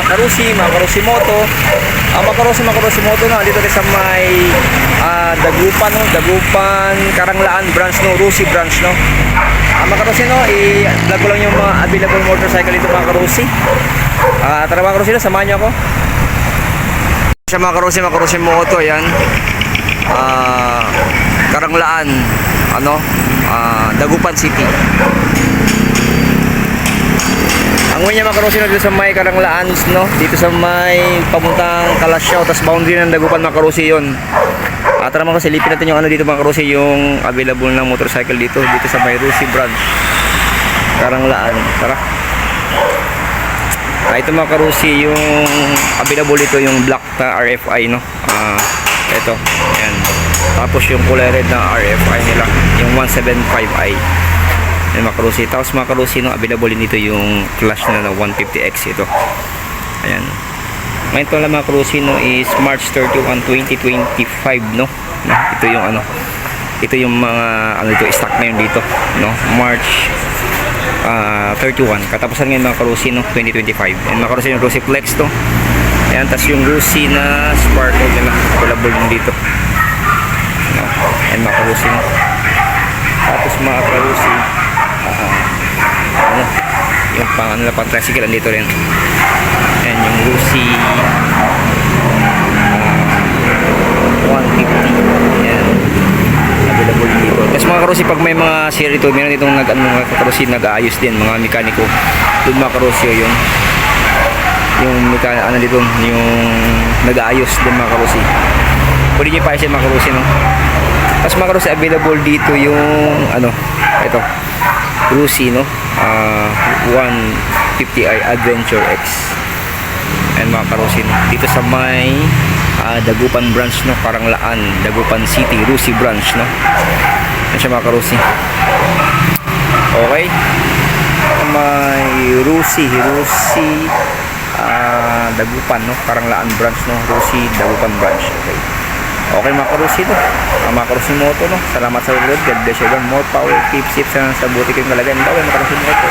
mga karusi moto. Mga karusi moto no, dito tayo sa may Dagupan no, Dagupan Karanglaan branch no, Rusi branch no. Mga karusi no, i-vlog ko lang yung mga available motorcycle dito mga karusi. Tara mga karusi no, samahan niyo ako. Sa mga karusi moto, ayan. Karanglaan ano, Dagupan City. Ang niya mga karusi no, dito sa may Karanglaan no, dito sa may pamuntang Kalasyaw, tas boundary ng Dagupan mga karusi yun. Tara mga karusi, silipin natin yung ano dito mga karusi, yung available ng motorcycle dito sa may Rusi branch Karanglaan. Tara. Ito mga karusi, yung available dito yung black na RFI no. Ito, ayan. Tapos yung kulay red na RFI nila, yung 175i. Ayan mga karusi. Tapos mga karusi no, available din dito yung clash na 150X ito. Ayan. Ngayon ito lang mga karusi no, is March 31, 2025 no. Ito yung ano, ito yung mga ano dito, stock na yun dito no, March 31. Katapusan ngayon mga karusi no, 2025. Ayan mga karusi yung Rusi Flex to. Ayan, tas yung Rusi na Sparkle nila, available din dito no. Ayan mga karusi no. Tapos mga karusi, ano, yung pang ano lang, pang tricycle andito rin. Ayan yung Rusi 150. Ayan, available dito. Tapos mga karusi, pag may mga sale ito, meron ditong mga karusi nag-aayos din, mga mekaniko doon mga karusi, yung ano dito, yung nag-aayos din mga karusi, pwede nyo pa isa mga karusi no. Tapos mga karusi, available dito yung ano, ito Rusi no, 150i Adventure X. And mga karusi no, dito sa may Dagupan branch no, Karanglaan, Dagupan City, Rusi branch no. Yan siya mga karusi. Okay, may Rusi Dagupan no, Karanglaan branch no, Rusi Dagupan branch. Okay mga karusi to, mga karusi moto no. Salamat sa panonood. God bless you. More power, keep safe sa buti kayong kalagayan. Bawal mga karusi moto.